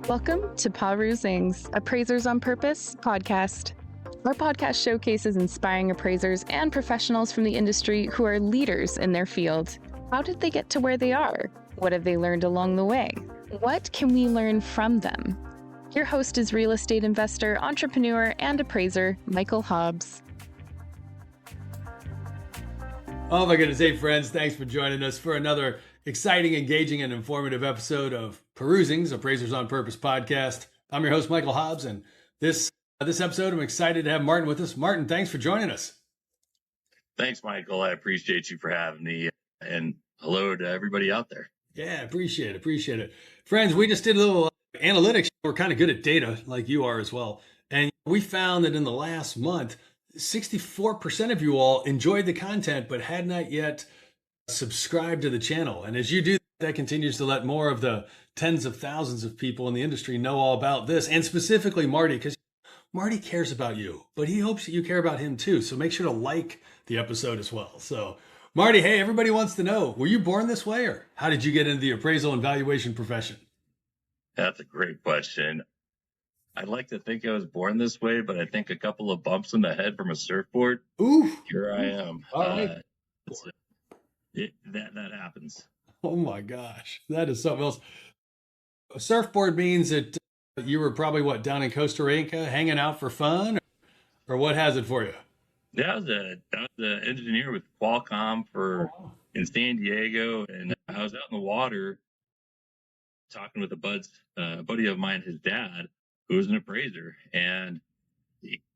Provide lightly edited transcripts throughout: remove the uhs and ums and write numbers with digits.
Welcome to Perusing's Appraisers on Purpose podcast. Our podcast showcases inspiring appraisers and professionals from the industry who are leaders in their field. How did they get to where they are? What have they learned along the way? What can we learn from them? Your host is real estate investor, entrepreneur, and appraiser, Michael Hobbs. Oh my goodness, hey friends, thanks for joining us for another exciting, engaging, and informative episode of Perusing's Appraisers on Purpose podcast. I'm your host, Michael Hobbs, and this episode, I'm excited to have Martin with us. Martin, thanks for joining us. Thanks, Michael. I appreciate you for having me, and hello to everybody out there. Yeah, appreciate it. Friends, we just did a little analytics. We're kind of good at data, like you are as well. And we found that in the last month, 64% of you all enjoyed the content, but had not yet subscribed to the channel. And as you do, that continues to let more of the tens of thousands of people in the industry know all about this, and specifically Marty, because Marty cares about you, but he hopes that you care about him too. So make sure to like the episode as well. So Marty, hey, everybody wants to know, were you born this way, or how did you get into the appraisal and valuation profession? That's a great question. I'd like to think I was born this way, but I think a couple of bumps in the head from a surfboard. Ooh, here I am. All right. That happens. Oh my gosh, that is something else. A surfboard means that you were probably down in Costa Rica hanging out for fun, or what has it for you? Yeah, I was an engineer with Qualcomm in San Diego, and I was out in the water talking with a buddy of mine, his dad, who was an appraiser, and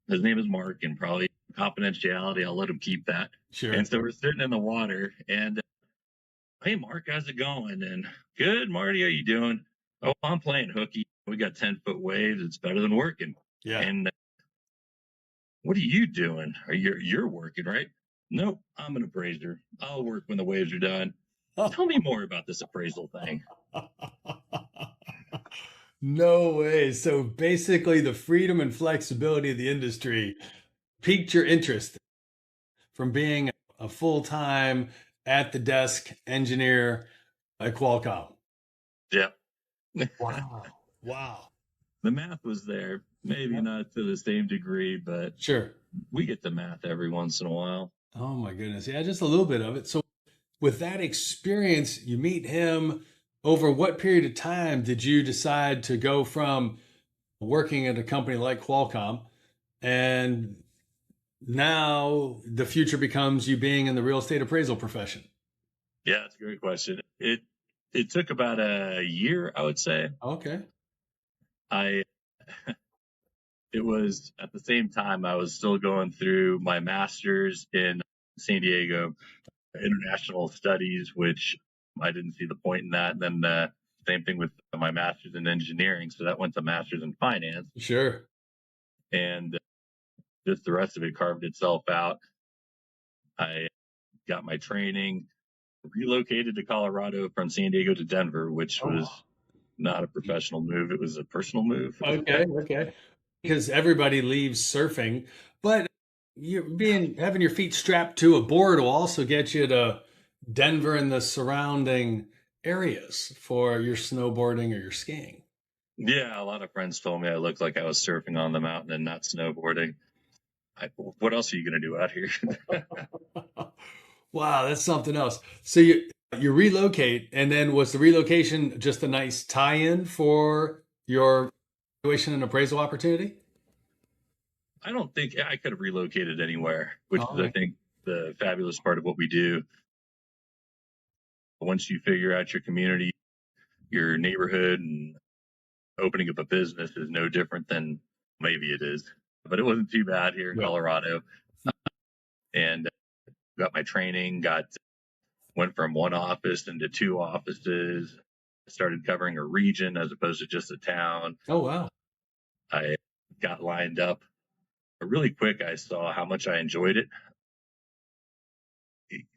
his name is Mark, and probably confidentiality, I'll let him keep that. Sure. And so we're sitting in the water, and hey, Mark, how's it going? And good, Marty, how you doing? Oh, I'm playing hooky. We got 10-foot waves. It's better than working. Yeah. And what are you doing? You're working, right? Nope, I'm an appraiser. I'll work when the waves are done. Tell me more about this appraisal thing. No way. So basically the freedom and flexibility of the industry piqued your interest from being a full-time at the desk engineer at Qualcomm. Yeah. Wow. The math was there. Maybe not to the same degree, but sure, we get the math every once in a while. Oh my goodness. Yeah, just a little bit of it. So with that experience, you meet him. Over what period of time did you decide to go from working at a company like Qualcomm, and now the future becomes you being in the real estate appraisal profession? Yeah, that's a great question. It took about a year, I would say. Okay. It was at the same time I was still going through my master's in San Diego international studies, which I didn't see the point in that. And then same thing with my master's in engineering. So that went to master's in finance. Sure. And just the rest of it carved itself out. I got my training, relocated to Colorado from San Diego to Denver, which was not a professional move. It was a personal move. Okay. Because everybody leaves surfing, but having your feet strapped to a board will also get you to Denver and the surrounding areas for your snowboarding or your skiing. Yeah, a lot of friends told me I looked like I was surfing on the mountain and not snowboarding. What else are you going to do out here? Wow, that's something else. So you relocate, and then was the relocation just a nice tie-in for your valuation and appraisal opportunity? I don't think I could have relocated anywhere, which is, I think, the fabulous part of what we do. Once you figure out your community, your neighborhood, and opening up a business is no different than maybe it is. But it wasn't too bad here in Colorado. And got my training, went from one office into two offices, started covering a region as opposed to just a town. Oh, wow. I got lined up. Really quick, I saw how much I enjoyed it.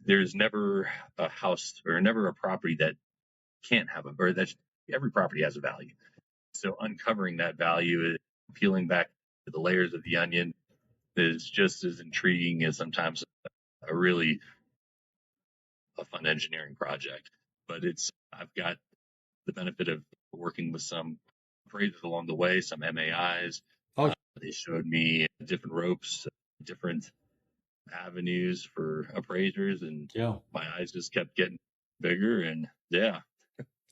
There's never a house or never a property that can't have every property has a value. So uncovering that value, peeling back to the layers of the onion, is just as intriguing as sometimes a fun engineering project. But I've got the benefit of working with some appraisers along the way, some MAIs. Oh, They showed me different ropes, different avenues for appraisers, and yeah. my eyes just kept getting bigger. And yeah.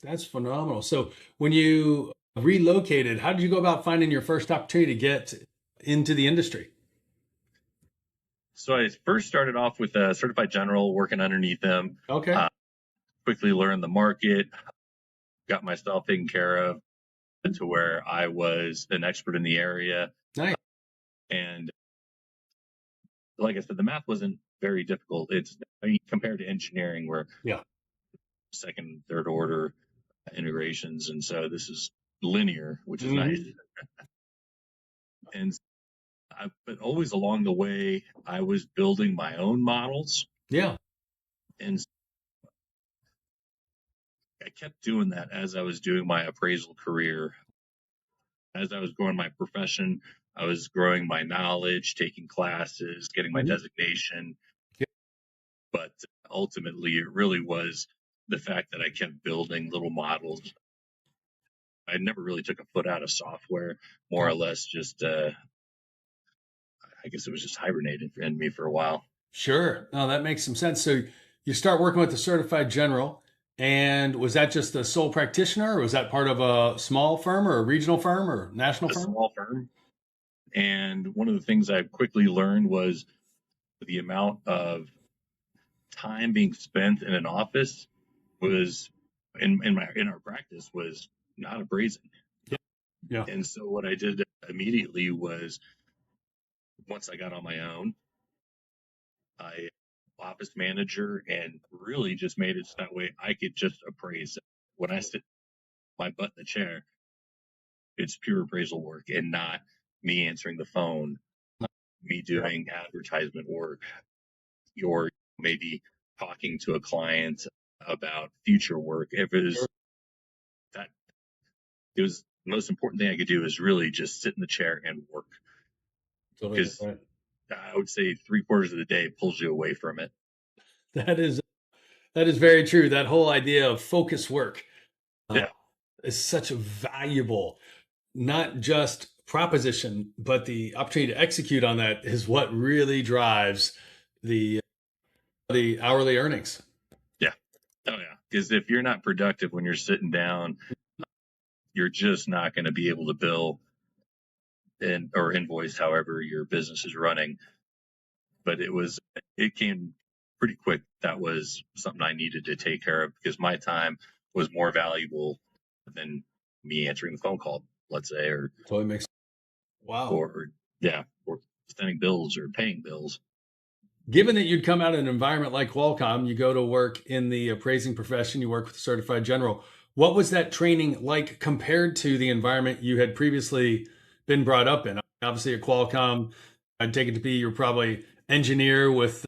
That's phenomenal. So when you relocated, how did you go about finding your first opportunity to get into the industry? So I first started off with a certified general working underneath them. Okay. Quickly learned the market, got myself taken care of to where I was an expert in the area. Nice. And like I said, the math wasn't very difficult. Compared to engineering, where Yeah. second, third order integrations. And so this is linear, which is nice. And but always along the way, I was building my own models. Yeah. And I kept doing that as I was doing my appraisal career. As I was growing my profession, I was growing my knowledge, taking classes, getting my designation. Yeah. But ultimately, it really was the fact that I kept building little models. I never really took a foot out of software, more or less just, I guess it was just hibernating in me for a while. Sure. No, that makes some sense. So you start working with the certified general, and was that just a sole practitioner, or was that part of a small firm or a regional firm or national firm? A small firm. And one of the things I quickly learned was the amount of time being spent in an office was in our practice was not appraising. Yeah. And so what I did immediately was, once I got on my own, I office manager and really just made it so that way I could just appraise. When I sit my butt in the chair, it's pure appraisal work and not me answering the phone, me doing advertisement work, or maybe talking to a client about future work. If it was that, it was the most important thing I could do is really just sit in the chair and work. Totally. Because I would say 3/4 of the day pulls you away from it. That is very true. That whole idea of focus work Yeah. is such a valuable, not just proposition, but the opportunity to execute on that is what really drives the hourly earnings. Yeah. Oh yeah. Because if you're not productive when you're sitting down, you're just not going to be able to bill or invoice however your business is running. But it came pretty quick. That was something I needed to take care of because my time was more valuable than me answering the phone call, let's say, or Totally makes sense. Wow. or sending bills or paying bills. Given that you'd come out of an environment like Qualcomm, you go to work in the appraising profession, you work with a certified general. What was that training like compared to the environment you had previously been brought up in? Obviously at Qualcomm, I'd take it to be you're probably engineer with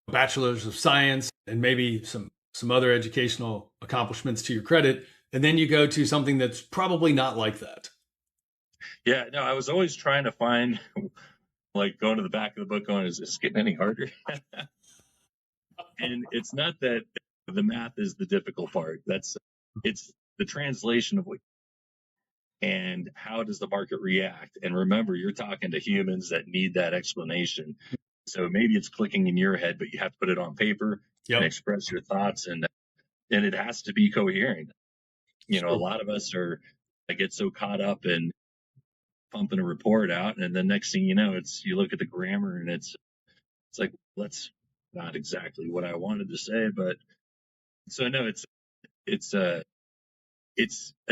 a bachelor's of science and maybe some other educational accomplishments to your credit. And then you go to something that's probably not like that. Yeah, no, I was always trying to find, like, going to the back of the book going, is this getting any harder? And it's not that the math is the difficult part. It's the translation of what, and how does the market react? And remember, you're talking to humans that need that explanation. So maybe it's clicking in your head, but you have to put it on paper and express your thoughts, and it has to be coherent. A lot of us get so caught up in pumping a report out, and the next thing you know, you look at the grammar and it's like, that's not exactly what I wanted to say. But so no, it's a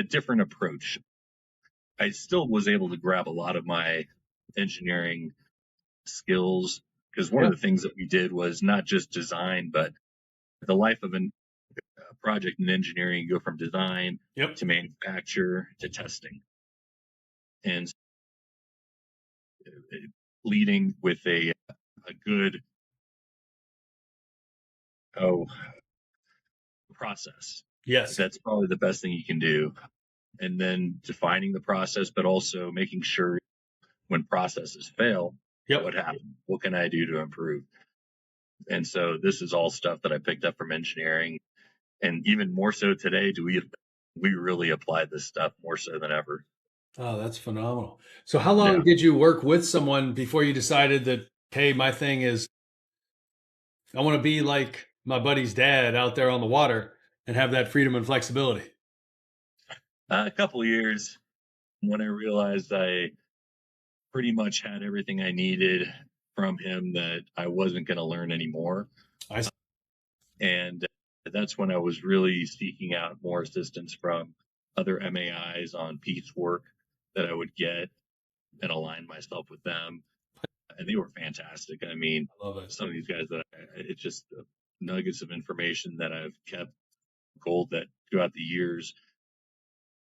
different approach. I still was able to grab a lot of my engineering skills because one of the things that we did was not just design, but the life of a project in engineering, you go from design to manufacture to testing. And leading with a good process. Yes. That's probably the best thing you can do. And then defining the process, but also making sure when processes fail, what happened? What can I do to improve? And so this is all stuff that I picked up from engineering. And even more so today, we really apply this stuff more so than ever. Oh, that's phenomenal. So how long did you work with someone before you decided that, hey, my thing is I want to be like my buddy's dad out there on the water and have that freedom and flexibility? A couple of years when I realized I pretty much had everything I needed from him, that I wasn't going to learn anymore. I see. And that's when I was really seeking out more assistance from other MAIs on piecework that I would get and align myself with them. And they were fantastic. I mean, I love it. some of these guys it's just nuggets of information that I've kept gold that throughout the years.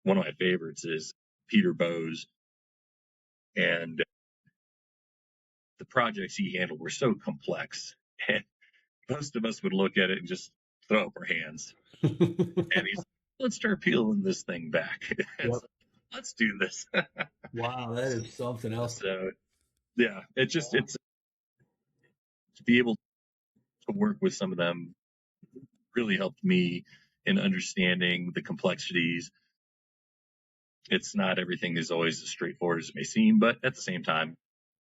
One of my favorites is Peter Bowes, and the projects he handled were so complex. And most of us would look at it and just throw up our hands. And he's, let's start peeling this thing back. Yep. Let's do this. Wow, that is something else. So, yeah, it's to be able to work with some of them really helped me in understanding the complexities. It's not everything is always as straightforward as it may seem, but at the same time,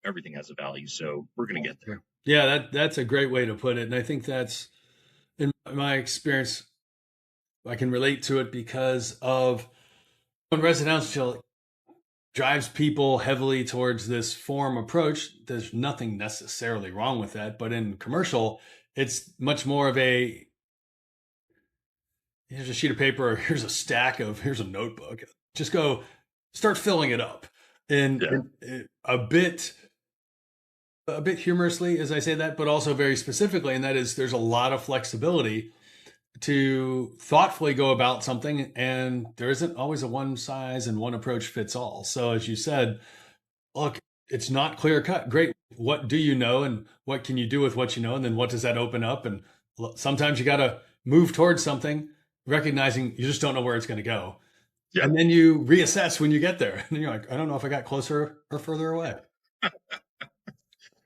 everything has a value. So we're going to get there. Yeah, that's a great way to put it. And I think that's, in my experience, I can relate to it because of when residential drives people heavily towards this form approach. There's nothing necessarily wrong with that. But in commercial, it's much more of a, here's a sheet of paper, or here's a notebook. Just go start filling it up. And a bit humorously as I say that, but also very specifically, and that is there's a lot of flexibility to thoughtfully go about something, and there isn't always a one size and one approach fits all. So as you said, look, it's not clear cut. Great. What do you know, and what can you do with what you know? And then what does that open up? And sometimes you got to move towards something, recognizing you just don't know where it's going to go. Yep. And then you reassess when you get there. And you're like, I don't know if I got closer or further away.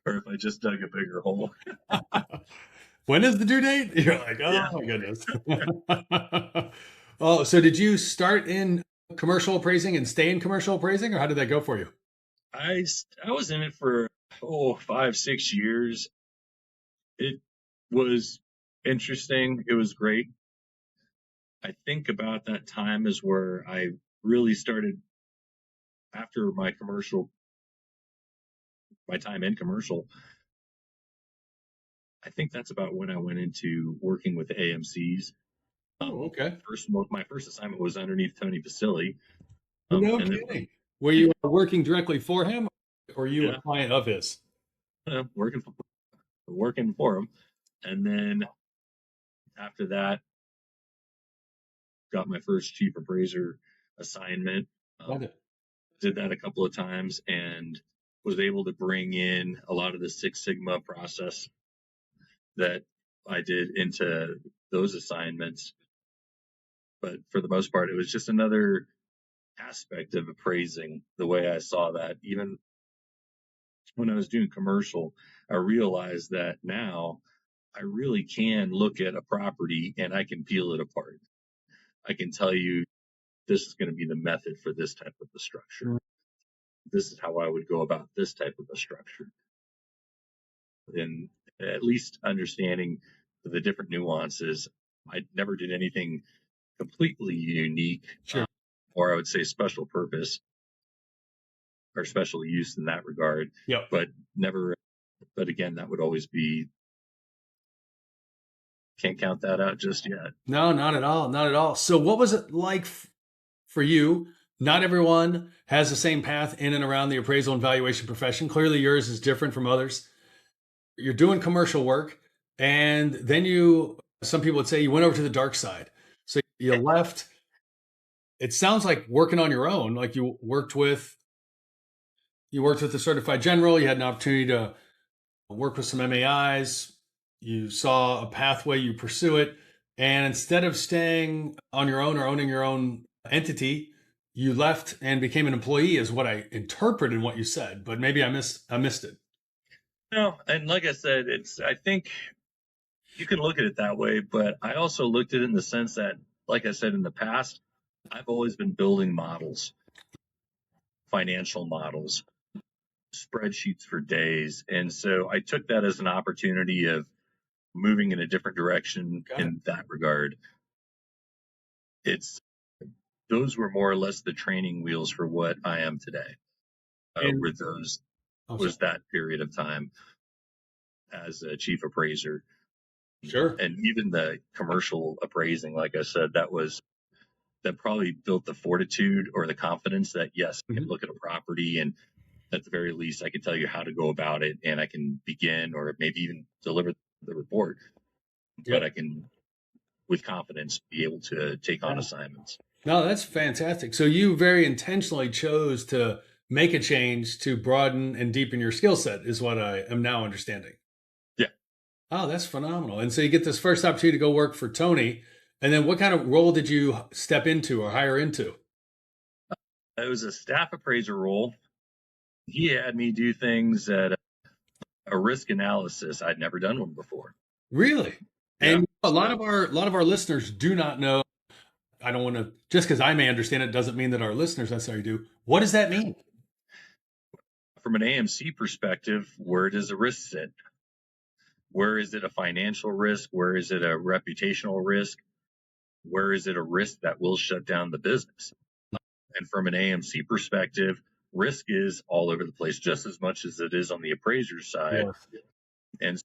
Or if I just dug a bigger hole. When is the due date? You're like, oh my goodness. Oh, so did you start in commercial appraising and stay in commercial appraising, or how did that go for you? I was in it for 5-6 years. It was interesting. It was great. I think about that time is where I really started, after my time in commercial. I think that's about when I went into working with the AMCs. Okay. My first assignment was underneath Tony Basili. No kidding. Were you working directly for him, or were you a client of his? Working for him. And then after that, got my first chief appraiser assignment. Did that a couple of times and was able to bring in a lot of the Six Sigma process that I did into those assignments. But for the most part, it was just another aspect of appraising, the way I saw that. Even when I was doing commercial, I realized that now I really can look at a property and I can peel it apart. I can tell you this is going to be the method for this type of a structure. This is how I would go about this type of a structure. And at least understanding the different nuances. I never did anything completely unique, or I would say special purpose or special use in that regard. Yep. But again, that would always be, can't count that out just yet. No, not at all. Not at all. So what was it like for you? Not everyone has the same path in and around the appraisal and valuation profession. Clearly yours is different from others. You're doing commercial work, and then some people would say you went over to the dark side. So you left. It sounds like working on your own, like you worked with the certified general. You had an opportunity to work with some MAIs. You saw a pathway, you pursue it. And instead of staying on your own or owning your own entity, you left and became an employee, is what I interpreted what you said, but maybe I missed it. No, and like I said, I think you can look at it that way, but I also looked at it in the sense that, like I said in the past, I've always been building models. financial models, spreadsheets for days. And so I took that as an opportunity of moving in a different direction in that regard. Those were more or less the training wheels for what I am today. Was that period of time as a chief appraiser. Sure. And even the commercial appraising, like I said, that probably built the fortitude or the confidence that, yes, I can look at a property and at the very least, I can tell you how to go about it, and I can begin or maybe even deliver the report. But I can, with confidence, be able to take on assignments. No, that's fantastic. So you very intentionally chose to make a change to broaden and deepen your skill set, is what I am now understanding. Yeah. Oh, that's phenomenal. And so you get this first opportunity to go work for Tony. And then what kind of role did you step into or hire into? It was a staff appraiser role. He had me do things at a risk analysis. I'd never done one before. Really? Yeah. And a lot of our listeners do not know. I don't want to, just because I may understand it doesn't mean that our listeners necessarily do. What does that mean? From an AMC perspective, where does the risk sit? Where is it a financial risk? Where is it a reputational risk? Where is it a risk that will shut down the business? And from an AMC perspective, risk is all over the place just as much as it is on the appraiser side. Yes. And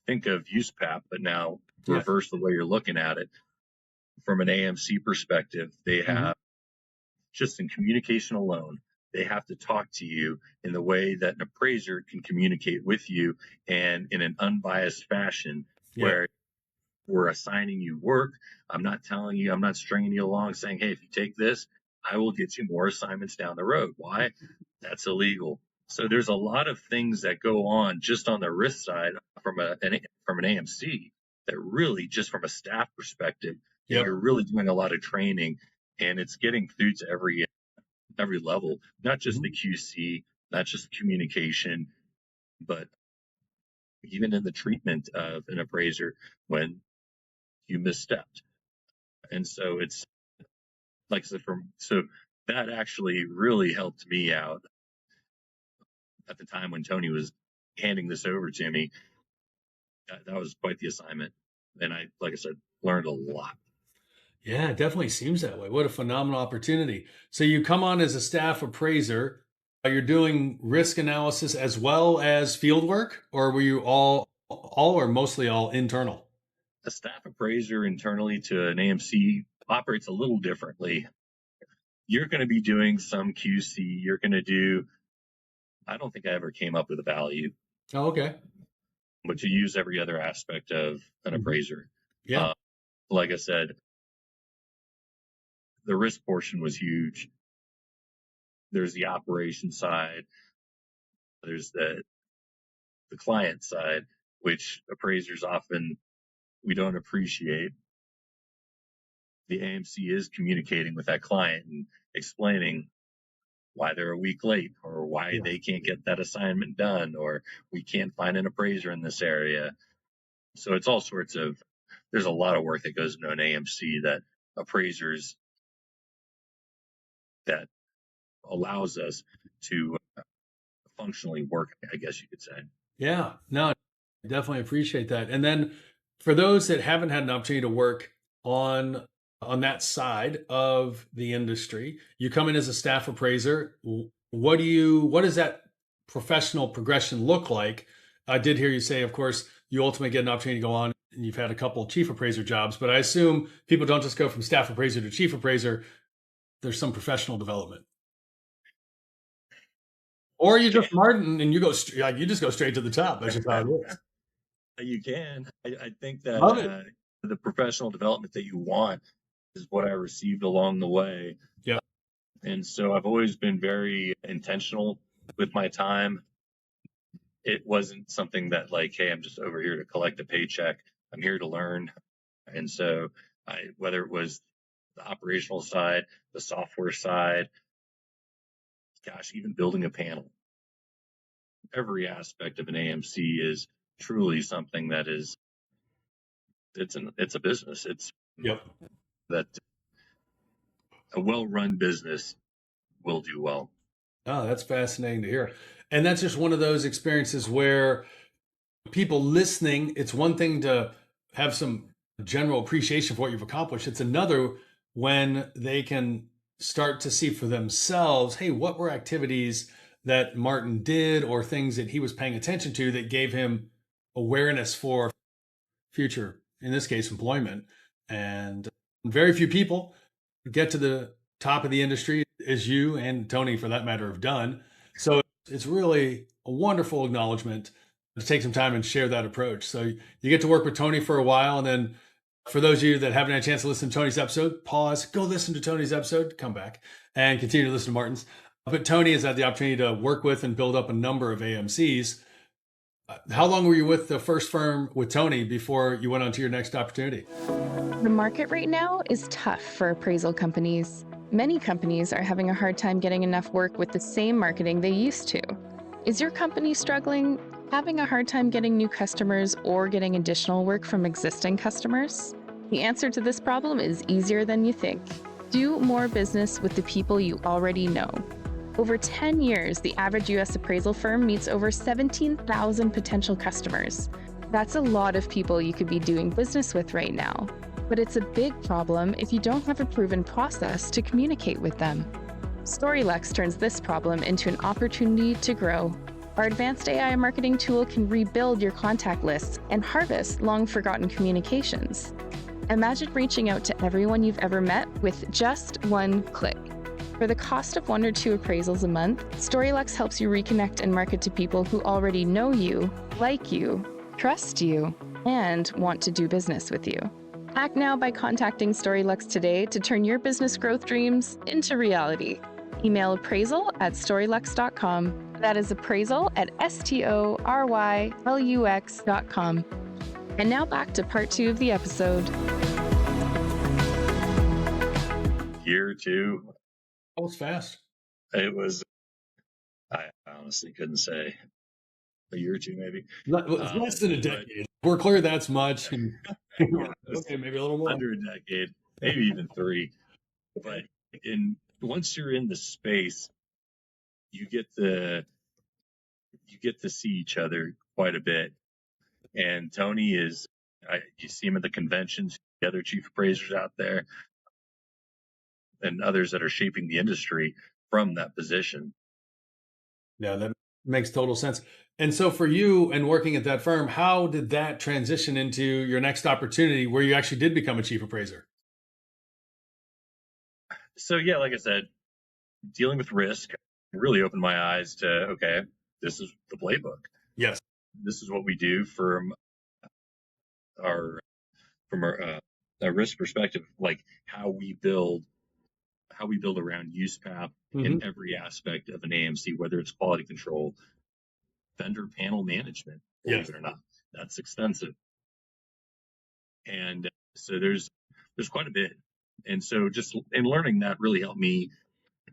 think of USPAP, but now reverse the way you're looking at it. From an AMC perspective, they have just in communication alone, they have to talk to you in the way that an appraiser can communicate with you and in an unbiased fashion where we're assigning you work. I'm not stringing you along saying, hey, if you take this, I will get you more assignments down the road. Why? That's illegal. So there's a lot of things that go on just on the risk side from an AMC that really, just from a staff perspective, you're really doing a lot of training, and it's getting through to every level, not just the QC, not just communication, but even in the treatment of an appraiser when you misstepped. And so it's like I said, so that actually really helped me out at the time when Tony was handing this over to me. That was quite the assignment. And I, like I said, learned a lot. Yeah, it definitely seems that way. What a phenomenal opportunity. So you come on as a staff appraiser. You're doing risk analysis as well as field work, or were you all or mostly all internal? A staff appraiser internally to an AMC operates a little differently. You're going to be doing some QC. You're going to do, I don't think I ever came up with a value. Oh, okay. But you use every other aspect of an appraiser. Yeah. Like I said, the risk portion was huge. There's the operation side. There's the client side, which appraisers often, we don't appreciate. The AMC is communicating with that client and explaining why they're a week late or why they can't get that assignment done or we can't find an appraiser in this area. So it's all sorts of, there's a lot of work that goes into an AMC that appraisers, that allows us to functionally work, I guess you could say. Yeah, no, I definitely appreciate that. And then for those that haven't had an opportunity to work on that side of the industry, you come in as a staff appraiser. What does that professional progression look like? I did hear you say, of course, you ultimately get an opportunity to go on and you've had a couple of chief appraiser jobs, but I assume people don't just go from staff appraiser to chief appraiser. There's some professional development. Or you just Martin and you just go straight to the top. That's just how it is. You can. I think that the professional development that you want is what I received along the way. Yeah. And so I've always been very intentional with my time. It wasn't something that like, hey, I'm just over here to collect a paycheck. I'm here to learn. And so whether it was the operational side, the software side, gosh, even building a panel, every aspect of an AMC is truly something that is, it's a business. It's that a well-run business will do well. Oh, that's fascinating to hear. And that's just one of those experiences where people listening, it's one thing to have some general appreciation for what you've accomplished. It's another when they can start to see for themselves, hey, what were activities that Martin did or things that he was paying attention to that gave him awareness for future, in this case, employment. And very few people get to the top of the industry as you and Tony, for that matter, have done. So it's really a wonderful acknowledgement to take some time and share that approach. So you get to work with Tony for a while. And then for those of you that haven't had a chance to listen to Tony's episode, pause, go listen to Tony's episode, come back and continue to listen to Martin's. But Tony has had the opportunity to work with and build up a number of AMCs. How long were you with the first firm with Tony before you went on to your next opportunity? The market right now is tough for appraisal companies. Many companies are having a hard time getting enough work with the same marketing they used to. Is your company struggling, having a hard time getting new customers or getting additional work from existing customers? The answer to this problem is easier than you think. Do more business with the people you already know. Over 10 years, the average U.S. appraisal firm meets over 17,000 potential customers. That's a lot of people you could be doing business with right now. But it's a big problem if you don't have a proven process to communicate with them. StoryLux turns this problem into an opportunity to grow. Our advanced AI marketing tool can rebuild your contact lists and harvest long-forgotten communications. Imagine reaching out to everyone you've ever met with just one click. For the cost of 1 or 2 appraisals a month, StoryLux helps you reconnect and market to people who already know you, like you, trust you, and want to do business with you. Act now by contacting StoryLux today to turn your business growth dreams into reality. Email appraisal@storylux.com. That is appraisal@storylux.com. And now back to part 2 of the episode. Year 2. That was fast. It was, I honestly couldn't say, a year or 2 maybe. It's less than a decade. We're clear that's much. And okay, maybe a little more. Under a decade, maybe even 3. But once you're in the space, you get to see each other quite a bit. And Tony you see him at the conventions, the other chief appraisers out there, and others that are shaping the industry from that position. Yeah, that makes total sense. And so for you and working at that firm, how did that transition into your next opportunity where you actually did become a chief appraiser? So yeah, like I said, dealing with risk really opened my eyes to, okay, this is the playbook. Yes. This is what we do from our risk perspective, like how we build around use path in every aspect of an AMC, whether it's quality control, vendor panel management, believe it or not, that's extensive. And so there's quite a bit. And so just in learning that really helped me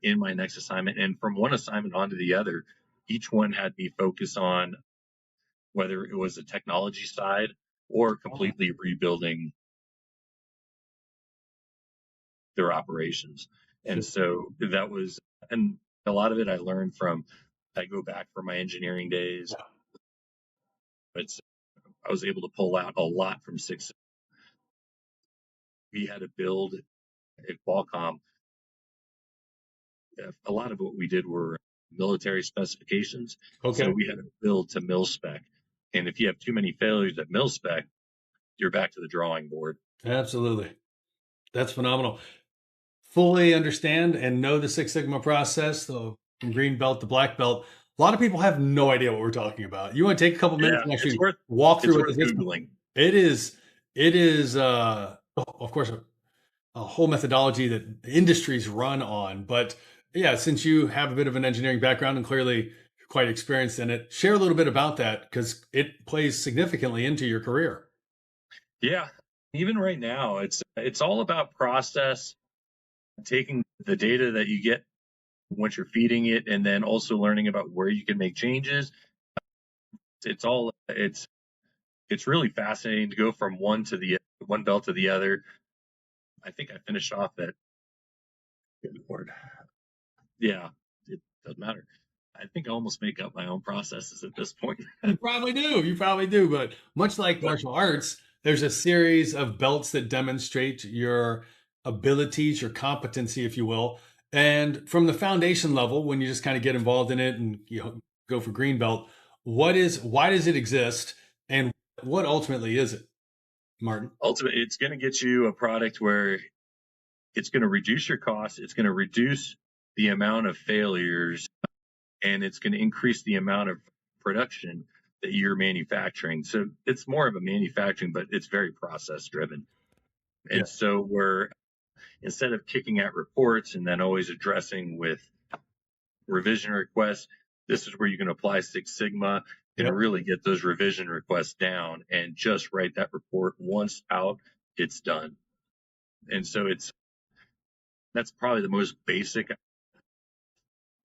in my next assignment. And from one assignment on to the other, each one had me focus on whether it was the technology side or completely rebuilding their operations. And so that was, and a lot of it I learned from, I go back from my engineering days, but I was able to pull out a lot from 6. We had to build at Qualcomm. A lot of what we did were military specifications. Okay. So we had to build to mil spec. And if you have too many failures at mil spec, you're back to the drawing board. Absolutely. That's phenomenal. Fully understand and know the Six Sigma process, so from green belt to black belt. A lot of people have no idea what we're talking about. You want to take a couple minutes and actually walk through it? Googling. It is, of course, a whole methodology that industries run on. But yeah, since you have a bit of an engineering background and clearly quite experienced in it, share a little bit about that because it plays significantly into your career. Yeah, even right now, it's all about process, taking the data that you get once you're feeding it, and then also learning about where you can make changes. It's really fascinating to go from one belt to the other. I think I finished off at, good Lord, yeah, doesn't matter. I think I almost make up my own processes at this point. You probably do. You probably do. But much like martial arts, there's a series of belts that demonstrate your abilities, your competency, if you will. And from the foundation level, when you just kind of get involved in it and go for green belt, why does it exist, and what ultimately is it, Martin? Ultimately, it's going to get you a product where it's going to reduce your costs, it's going to reduce the amount of failures, and it's going to increase the amount of production that you're manufacturing. So it's more of a manufacturing, but it's very process driven. And so we're, instead of kicking out reports and then always addressing with revision requests, this is where you can apply Six Sigma and really get those revision requests down and just write that report once out, it's done. And so that's probably the most basic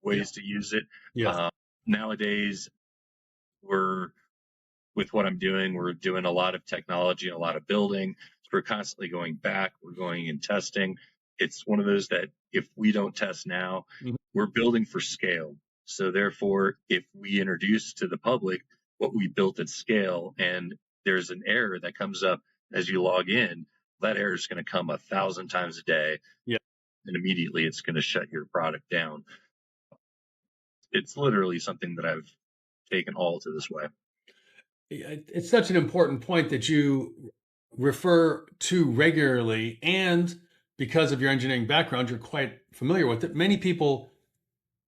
ways to use it. Nowadays, with what I'm doing, we're doing a lot of technology, a lot of building. So we're constantly going back, we're going and testing. It's one of those that if we don't test now, we're building for scale. So therefore, if we introduce to the public what we built at scale and there's an error that comes up as you log in, that error is going to come 1,000 times a day. And immediately it's going to shut your product down. It's literally something that I've taken all to this way. It's such an important point that you refer to regularly, and because of your engineering background, you're quite familiar with it. Many people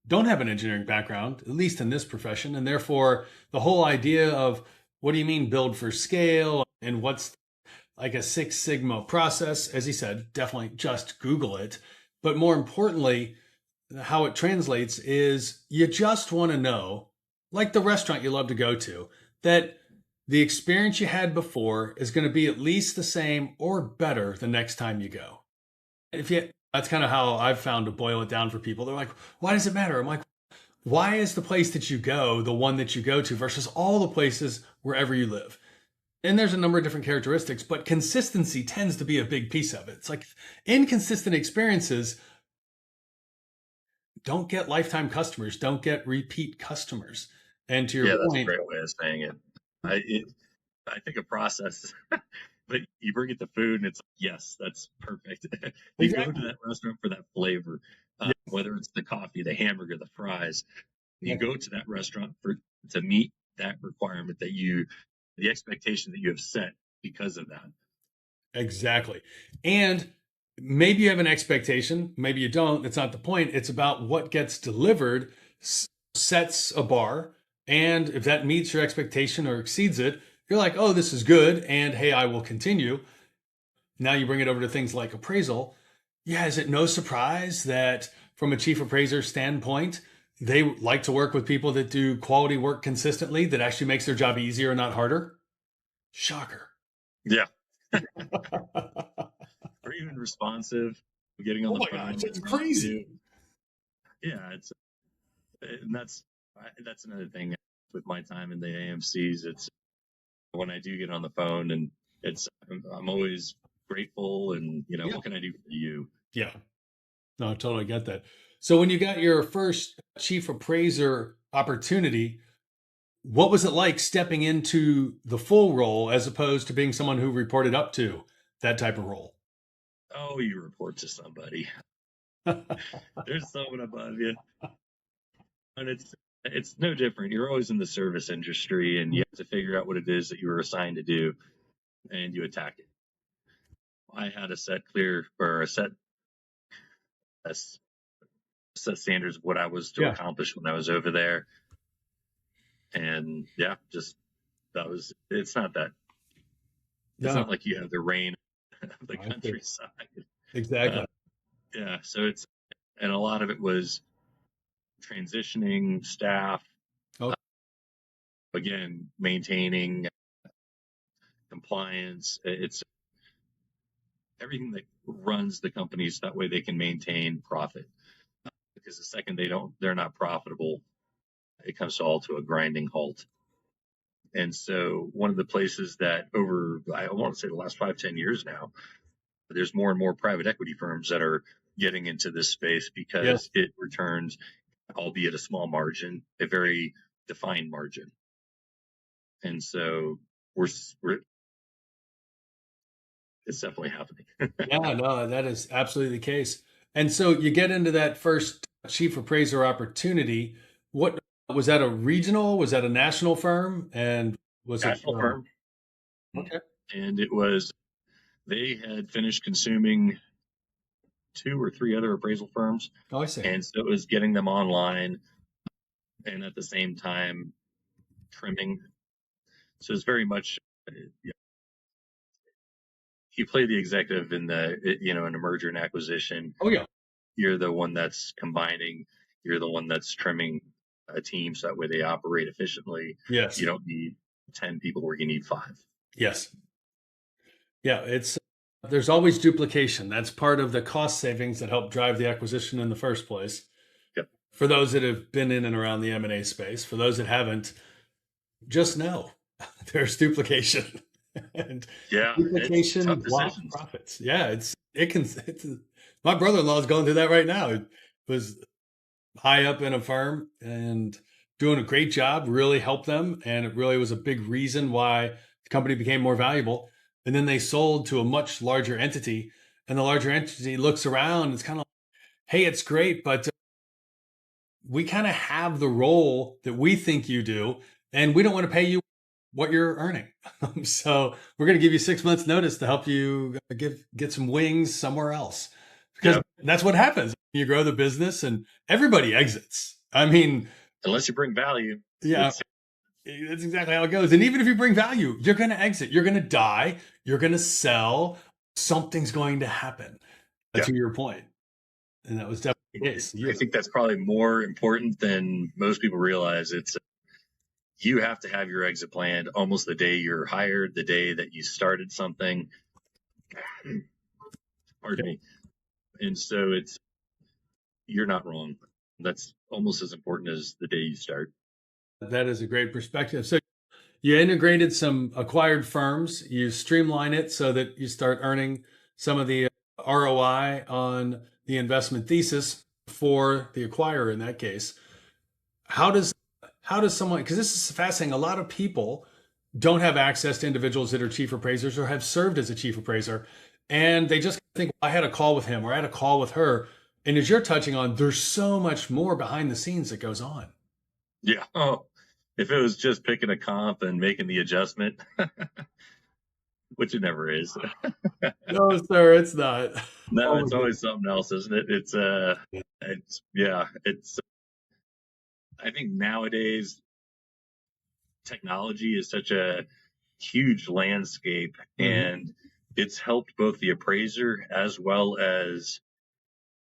don't have an engineering background, at least in this profession, and therefore the whole idea of what do you mean build for scale and what's like a Six Sigma process, as he said, definitely just Google it. But more importantly, how it translates is you just want to know, like the restaurant you love to go to, that the experience you had before is going to be at least the same or better the next time you go. That's kind of how I've found to boil it down for people. They're like, why does it matter? I'm like, why is the place that you go the one that you go to versus all the places wherever you live? And there's a number of different characteristics, but consistency tends to be a big piece of it. It's like inconsistent experiences don't get lifetime customers, don't get repeat customers. And to your point, that's a great way of saying it. I think a process, but you bring it to food and it's yes, that's perfect. You go to that restaurant for that flavor, whether it's the coffee, the hamburger, the fries. You go to that restaurant to meet that requirement the expectation that you have set because of that. Exactly. And maybe you have an expectation, maybe you don't. That's not the point. It's about what gets delivered sets a bar. And if that meets your expectation or exceeds it, you're like, oh, this is good. And hey, I will continue. Now you bring it over to things like appraisal. Yeah, is it no surprise that from a chief appraiser standpoint, they like to work with people that do quality work consistently that actually makes their job easier and not harder? Shocker. Yeah. Or even responsive, getting on the phone. Gosh, it's crazy. Yeah, and that's another thing with my time in the AMCs. It's when I do get on the phone, and I'm always grateful, and what can I do for you? Yeah, no, I totally get that. So when you got your first chief appraiser opportunity, what was it like stepping into the full role as opposed to being someone who reported up to that type of role? Oh, you report to somebody. There's someone above you. And it's no different. You're always in the service industry, and you have to figure out what it is that you were assigned to do, and you attack it. I had a set standards of what I was to accomplish when I was over there. And it's not that. It's not like you have the reign of the countryside. Exactly. So and a lot of it was transitioning staff, again, maintaining compliance. It's everything that runs the companies, that way they can maintain profit. Because the second they're not profitable, it comes all to a grinding halt. And so one of the places that I want to say the last 5-10 years now, there's more and more private equity firms that are getting into this space because it returns albeit a small margin, a very defined margin. And so it's definitely happening. Yeah, no, that is absolutely the case. And so you get into that first chief appraiser opportunity. What was that, a regional? Was that a national firm? And was it National firm. okay? And they had finished consuming 2 or 3 other appraisal firms. Oh, I see. And so it was getting them online and at the same time trimming. So it's very much, you play the executive in in a merger and acquisition. Oh, yeah. You're the one that's combining. You're the one that's trimming a team so that way they operate efficiently. Yes. You don't need 10 people where you need 5. Yes. Yeah, there's always duplication. That's part of the cost savings that help drive the acquisition in the first place. Yep. For those that have been in and around the M&A space, for those that haven't, just know there's duplication. And duplication blocks profits. Yeah, my brother-in-law is going through that right now. He was high up in a firm and doing a great job, really helped them. And it really was a big reason why the company became more valuable. And then they sold to a much larger entity. And the larger entity looks around, it's kind of like, hey, it's great, but we kind of have the role that we think you do, and we don't want to pay you what you're earning. So we're going to give you 6 months notice to help you get some wings somewhere else. Because that's what happens. You grow the business and everybody exits. I mean, unless you bring value. Yeah. That's exactly how it goes. And even if you bring value, you're going to exit. You're going to die. You're going to sell. Something's going to happen. To your point. And that was definitely the case. I think that's probably more important than most people realize. You have to have your exit planned almost the day you're hired, the day that you started something. Pardon me. And so you're not wrong. That's almost as important as the day you start. That is a great perspective. So you integrated some acquired firms, you streamline it so that you start earning some of the ROI on the investment thesis for the acquirer in that case. How does someone, because this is fascinating, a lot of people don't have access to individuals that are chief appraisers or have served as a chief appraiser, and they just think, well, I had a call with him or I had a call with her. And as you're touching on, there's so much more behind the scenes that goes on. Yeah. Oh, if it was just picking a comp and making the adjustment, which it never is. No, sir, it's not. No, it's always something else, isn't it? I think nowadays technology is such a huge landscape, and it's helped both the appraiser as well as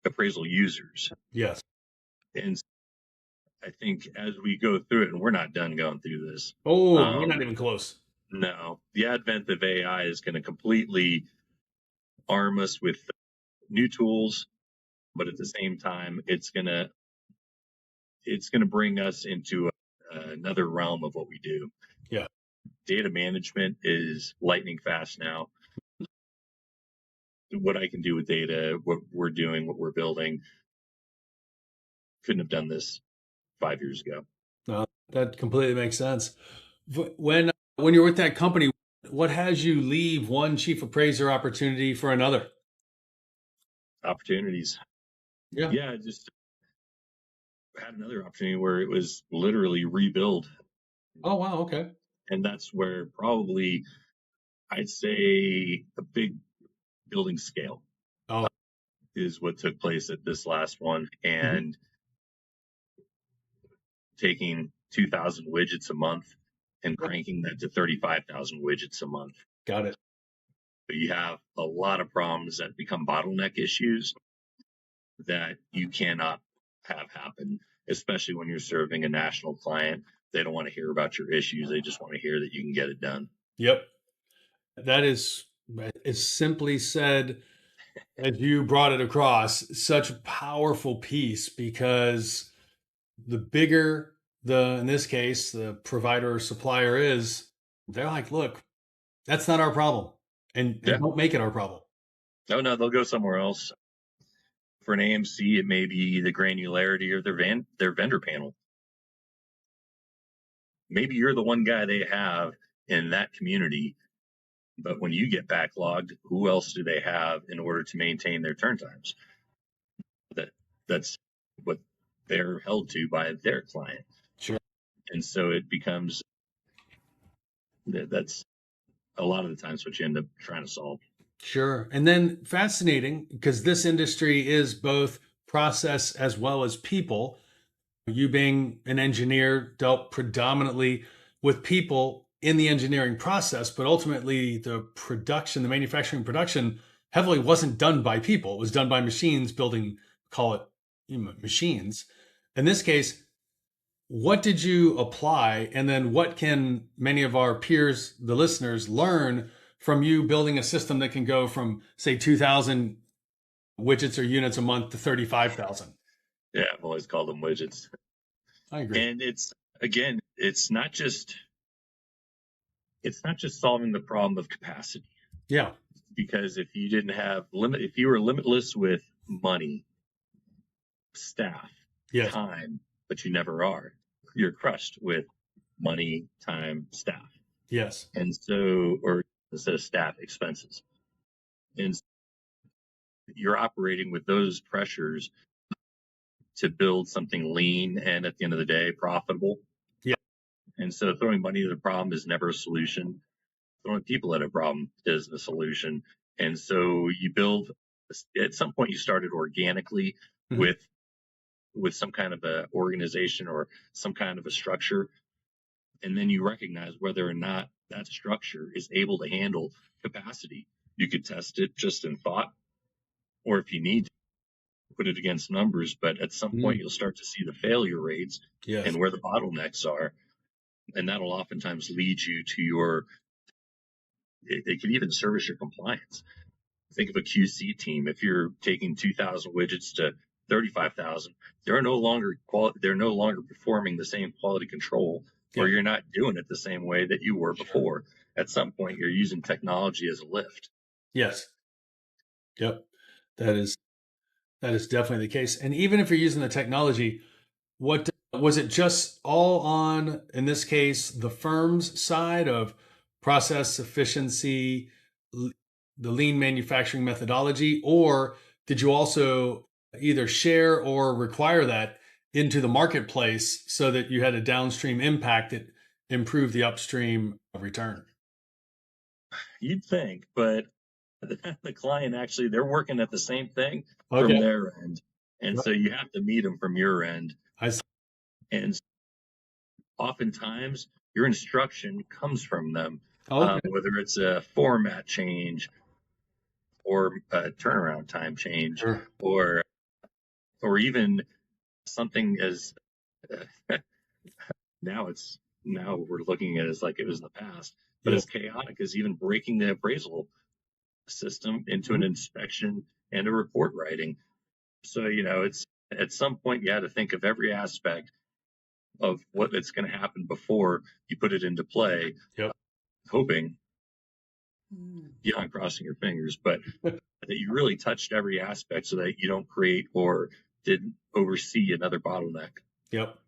appraisal users. Yes. And I think as we go through it, and we're not done going through this. Oh, we're not even close. No, the advent of AI is going to completely arm us with new tools, but at the same time, it's going to bring us into another realm of what we do. Yeah. Data management is lightning fast now. What I can do with data, what we're doing, what we're building, couldn't have done this 5 years ago. No, that completely makes sense. When you're with that company, what has you leave one chief appraiser opportunity for another? Opportunities. Yeah. Yeah, just had another opportunity where it was literally rebuild. Oh, wow. Okay. And that's where probably I'd say a big building scale is what took place at this last one. And taking 2,000 widgets a month and cranking that to 35,000 widgets a month. Got it. But you have a lot of problems that become bottleneck issues that you cannot have happen, especially when you're serving a national client. They don't want to hear about your issues. They just want to hear that you can get it done. Yep. That is simply said, as you brought it across, such a powerful piece, because the bigger in this case, the provider or supplier is, they're like, look, that's not our problem. And don't make it our problem. No, they'll go somewhere else. For an AMC, it may be the granularity of their vendor panel. Maybe you're the one guy they have in that community, but when you get backlogged, who else do they have in order to maintain their turn times? That's what they're held to by their client. Sure. And so it becomes that's a lot of the times what you end up trying to solve. Sure. And then fascinating, because this industry is both process as well as people. You being an engineer dealt predominantly with people in the engineering process, but ultimately the manufacturing production heavily wasn't done by people. It was done by machines building, call it machines. In this case, what did you apply? And then what can many of our peers, the listeners, learn from you building a system that can go from, say, 2,000 widgets or units a month to 35,000? Yeah, I've always called them widgets. I agree. And it's not just solving the problem of capacity. Yeah. Because if you were limitless with money, staff, Yes. time, but you never are, you're crushed with money, time, staff. Yes. And so, or instead of staff, expenses. And you're operating with those pressures to build something lean and at the end of the day, profitable. Yeah. And so throwing money at a problem is never a solution. Throwing people at a problem is a solution. And so you build, at some point you started organically with some kind of a organization or some kind of a structure. And then you recognize whether or not that structure is able to handle capacity. You could test it just in thought, or if you need to, put it against numbers. But at some point, you'll start to see the failure rates and where the bottlenecks are. And that'll oftentimes lead you to it can even service your compliance. Think of a QC team. If you're taking 2,000 widgets to 35,000, they're no longer performing the same quality control, or you're not doing it the same way that you were before. At some point, you're using technology as a lift. Yes. Yep. That is definitely the case. And even if you're using the technology, what was it just all on, in this case, the firm's side of process efficiency, the lean manufacturing methodology, or did you also either share or require that into the marketplace so that you had a downstream impact that improved the upstream return? You'd think, but the client actually, they're working at the same thing from their end. And so you have to meet them from your end. And oftentimes your instruction comes from them, whether it's a format change or a turnaround time change, or even something as now we're looking at it as like it was in the past, but as chaotic as even breaking the appraisal system into an inspection and a report writing. So, it's at some point you had to think of every aspect of what it's going to happen before you put it into play, hoping, beyond crossing your fingers, but that you really touched every aspect so that you don't create or didn't oversee another bottleneck. Yep.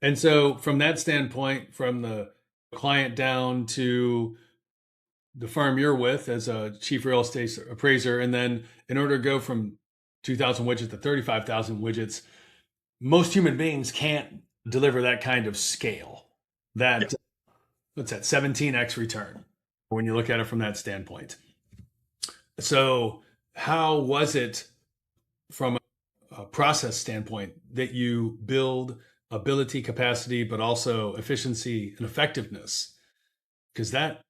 And so from that standpoint, from the client down to the firm you're with as a chief real estate appraiser, and then in order to go from 2,000 widgets to 35,000 widgets, most human beings can't deliver that kind of scale. What's that, 17x return when you look at it from that standpoint. So how was it from a process standpoint that you build ability, capacity, but also efficiency and effectiveness? Because that's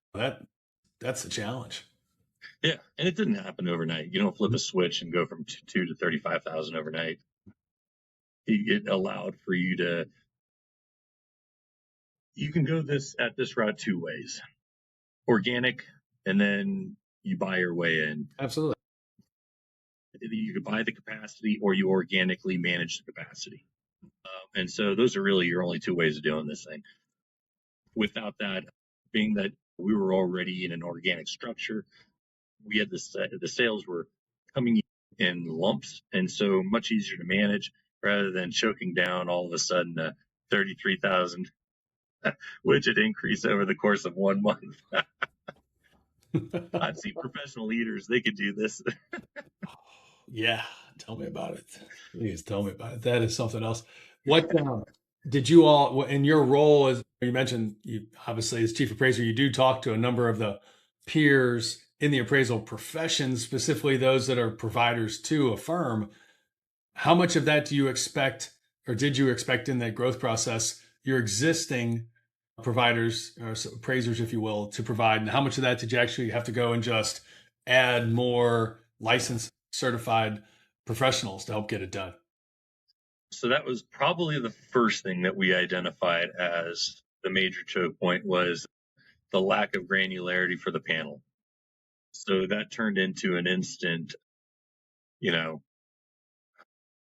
the challenge. Yeah, and it didn't happen overnight. You don't flip a switch and go from 2 to 35,000 overnight. It allowed for you can go this route two ways: organic, and then you buy your way in. Absolutely. You could buy the capacity, or you organically manage the capacity. And so those are really your only two ways of doing this thing. Without that, being that we were already in an organic structure, we had the sales were coming in lumps, and so much easier to manage rather than choking down all of a sudden a 33,000 widget increase over the course of 1 month. I've seen professional leaders, they could do this. Yeah, tell me about it. Please tell me about it. That is something else. What did you all, in your role, as you mentioned, you obviously as chief appraiser, you do talk to a number of the peers in the appraisal profession, specifically those that are providers to a firm. How much of that do you expect, or did you expect in that growth process, your existing providers or appraisers, if you will, to provide? And how much of that did you actually have to go and just add more licensed, certified professionals to help get it done? So that was probably the first thing that we identified as the major choke point, was the lack of granularity for the panel. So that turned into an instant,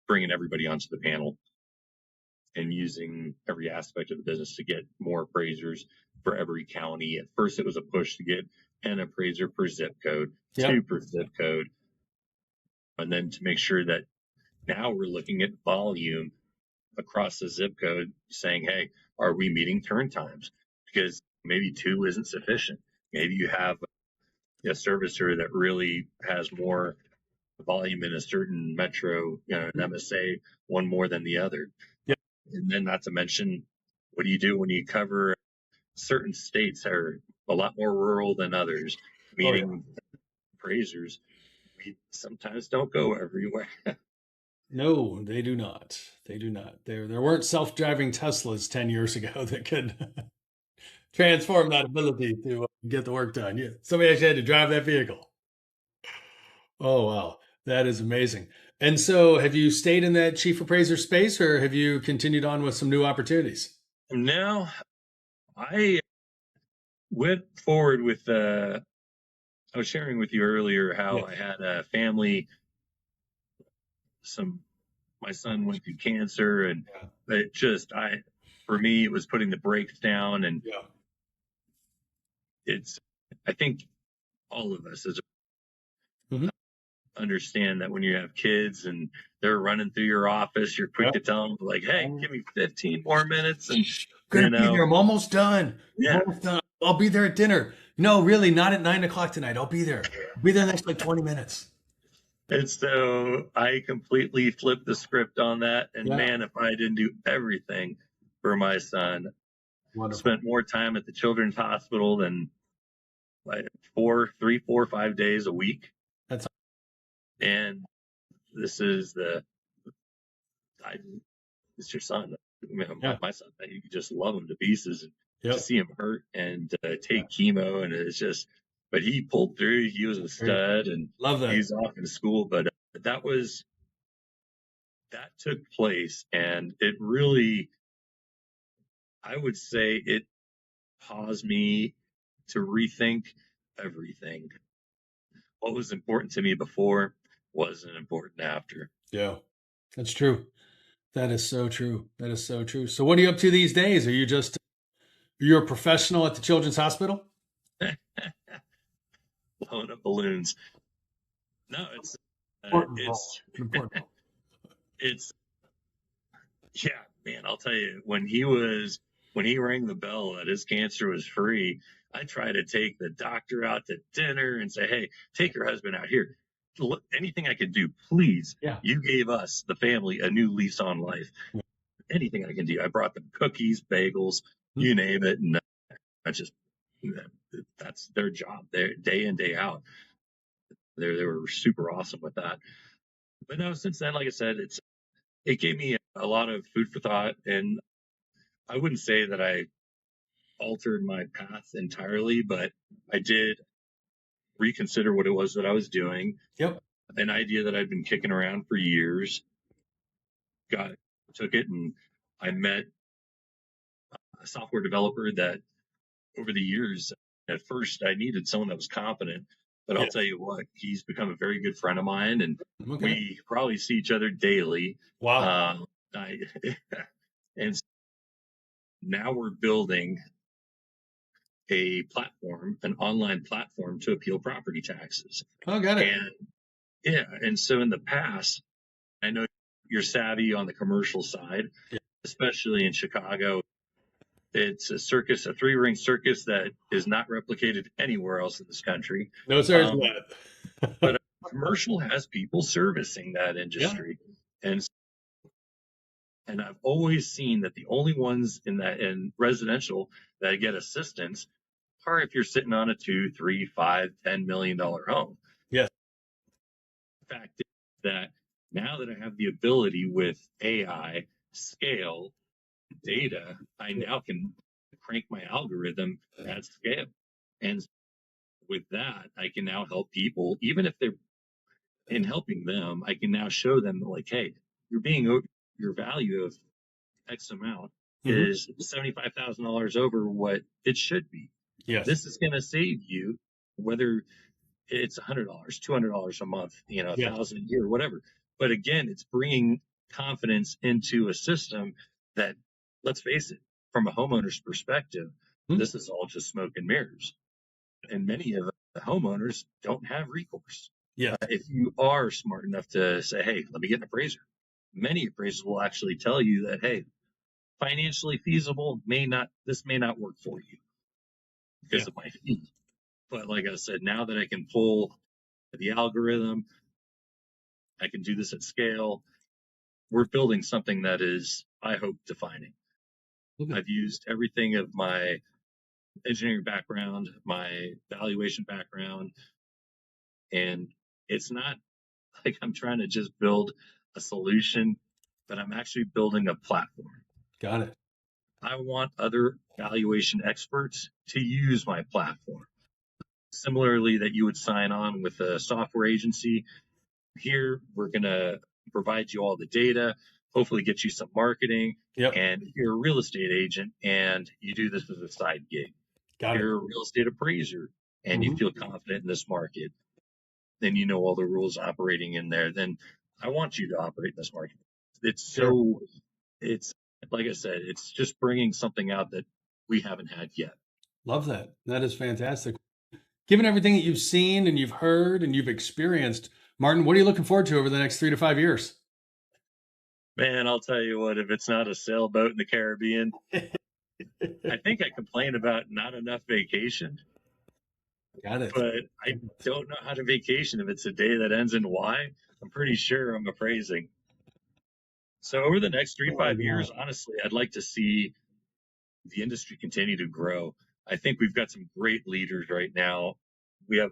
bringing everybody onto the panel and using every aspect of the business to get more appraisers for every county. At first, it was a push to get an appraiser per zip code, Yep. 2 per zip code, and then to make sure that now we're looking at volume across the zip code, saying, hey, are we meeting turn times? Because maybe 2 isn't sufficient. Maybe you have a servicer that really has more volume in a certain metro, an MSA, one more than the other. Yep. And then not to mention, what do you do when you cover certain states that are a lot more rural than others, meaning appraisers, we sometimes don't go everywhere. No, they do not. They do not. There weren't self-driving Teslas 10 years ago that could transform that ability to get the work done. Yeah, somebody actually had to drive that vehicle. Oh, wow. That is amazing. And so have you stayed in that chief appraiser space, or have you continued on with some new opportunities? Now, I went forward with, I was sharing with you earlier how Yeah. I had a family, my son went through cancer, and it just, for me, it was putting the brakes down. And Yeah. I think all of us as Mhm. understand that when you have kids and they're running through your office, you're quick Yep. to tell them, like, hey, give me 15 more minutes. And, Gonna be there. I'm almost done. Yeah. Almost done. I'll be there at dinner. No, really, not at 9 o'clock tonight. I'll be there. I'll be there next like 20 minutes. And so I completely flipped the script on that. And Yeah. man, if I didn't do everything for my son, Wonderful. spent more time at the children's hospital than like 3, 4, 5 days a week. That's And this is it's your son. My son, you just love him to pieces. And Yep. to see him hurt and take chemo, and it's just, but he pulled through. He was a stud, and Love that. he's off in school. But that took place, and it really, I would say, it caused me to rethink everything. What was important to me before wasn't important after. Yeah, that's true. That is so true. That is so true. So what are you up to these days? You're a professional at the Children's Hospital? Blowing up balloons. No, yeah, man, I'll tell you, when he rang the bell that his cancer was free, I tried to take the doctor out to dinner and say, hey, take your husband out here. Look, anything I could do, please. Yeah. You gave us, the family, a new lease on life. Yeah. Anything I can do. I brought them cookies, bagels, you name it. And that's their job. They're day in, day out. They were super awesome with that. But no, since then, like I said, it gave me a lot of food for thought. And I wouldn't say that I altered my path entirely, but I did reconsider what it was that I was doing. Yep. An idea that I'd been kicking around for years. Took it, and I met a software developer that over the years, at first I needed someone that was competent, but I'll tell you what, he's become a very good friend of mine, and we probably see each other daily. Wow. And now we're building a platform, an online platform to appeal property taxes. Oh, got it. And Yeah. And so in the past, I know you're savvy on the commercial side, Yeah. especially in Chicago. It's a circus, a three-ring circus that is not replicated anywhere else in this country. No, sir, it's But not. commercial has people servicing that industry. And I've always seen that the only ones in residential that get assistance are if you're sitting on a $2, $3, $5, $10 million home. Yes. The fact is that now that I have the ability with AI, scale, data, I now can crank my algorithm at scale. And with that, I can now help people, even if they're in helping them, I can now show them like, hey, your value of X amount is $75,000 over what it should be. Yes. This is going to save you, whether it's $100, $200 a month, $1,000 a year, whatever. But again, it's bringing confidence into a system that, let's face it, from a homeowner's perspective, this is all just smoke and mirrors. And many of the homeowners don't have recourse. Yeah. If you are smart enough to say, hey, let me get an appraiser, many appraisers will actually tell you that, hey, financially feasible this may not work for you because of my fee. But like I said, now that I can pull the algorithm, I can do this at scale. We're building something that is, I hope, defining. Okay. I've used everything of my engineering background, my valuation background, and it's not like I'm trying to just build a solution, but I'm actually building a platform. Got it. I want other valuation experts to use my platform. Similarly, that you would sign on with a software agency. Here, we're going to provide you all the data, hopefully get you some marketing. Yep. And you're a real estate agent and you do this as a side gig. You're a real estate appraiser and you feel confident in this market. Then you know all the rules operating in there. Then I want you to operate in this market. It's like I said, it's just bringing something out that we haven't had yet. Love that. That is fantastic. Given everything that you've seen and you've heard and you've experienced, Martin, what are you looking forward to over the next 3 to 5 years? Man, I'll tell you what, if it's not a sailboat in the Caribbean, I think I complain about not enough vacation. Got it. But I don't know how to vacation if it's a day that ends in Y. I'm pretty sure I'm appraising. So over the next 3 to 5 years, honestly, I'd like to see the industry continue to grow. I think we've got some great leaders right now. We have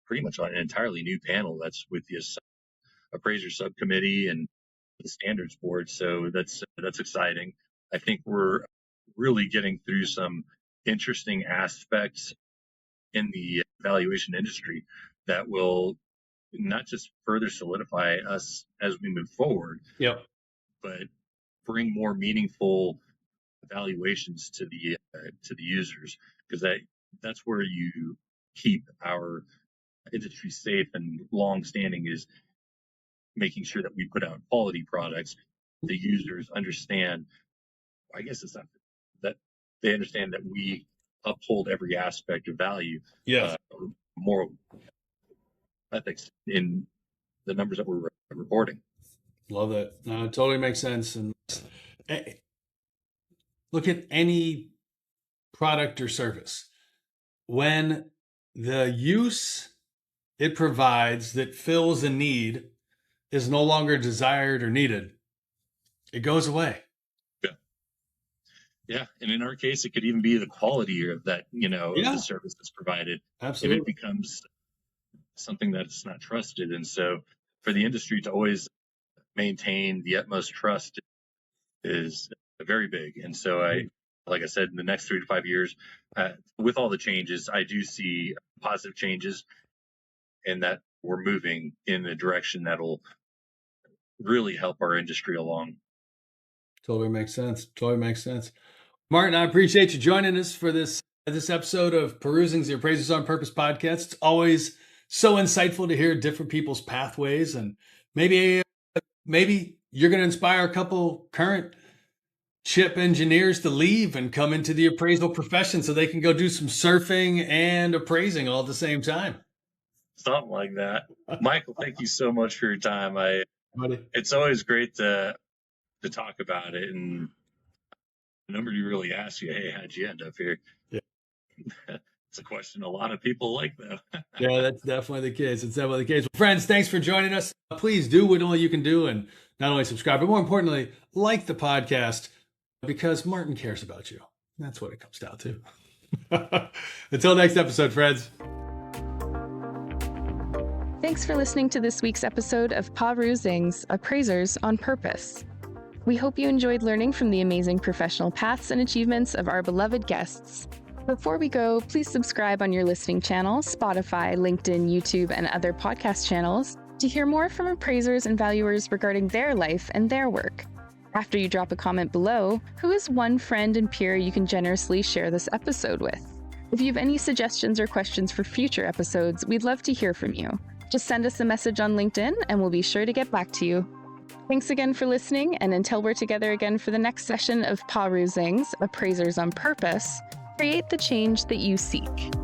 pretty much an entirely new panel that's with the appraiser subcommittee and the standards board. So that's exciting. I think we're really getting through some interesting aspects in the valuation industry that will not just further solidify us as we move forward, but bring more meaningful valuations to the users, because that's where you keep our industry safe and long-standing, is making sure that we put out quality products. The users understand, I guess it's not that they understand that we uphold every aspect of value, moral ethics in the numbers that we're reporting. Love that. No, it totally makes sense. And look at any product or service. When the use it provides that fills a need is no longer desired or needed, it goes away. Yeah. And in our case, it could even be the quality of that, of the service that's provided. Absolutely. If it becomes something that's not trusted. And so for the industry to always maintain the utmost trust is very big. And so like I said, in the next 3 to 5 years, with all the changes, I do see positive changes, and that we're moving in a direction that'll really help our industry along. Totally makes sense. Totally makes sense. Martin, I appreciate you joining us for this episode of Perusing the Appraisers on Purpose podcast. It's always so insightful to hear different people's pathways, and maybe you're going to inspire a couple current chip engineers to leave and come into the appraisal profession so they can go do some surfing and appraising all at the same time. Something like that. Michael, thank you so much for your time. Buddy. It's always great to talk about it, and nobody really asks you, hey, how'd you end up here? Yeah. It's a question a lot of people like, though. Yeah, that's definitely the case. It's definitely the case. Well, friends, thanks for joining us. Please do what only you can do, and not only subscribe, but more importantly, like the podcast, because Martin cares about you. That's what it comes down to. Until next episode, friends. Thanks for listening to this week's episode of Froehlich's Appraisers on Purpose. We hope you enjoyed learning from the amazing professional paths and achievements of our beloved guests. Before we go, please subscribe on your listening channel, Spotify, LinkedIn, YouTube, and other podcast channels to hear more from appraisers and valuers regarding their life and their work. After you drop a comment below, who is one friend and peer you can generously share this episode with? If you have any suggestions or questions for future episodes, we'd love to hear from you. Just send us a message on LinkedIn and we'll be sure to get back to you. Thanks again for listening, and until we're together again for the next session of Froehlich's Appraisers on Purpose, create the change that you seek.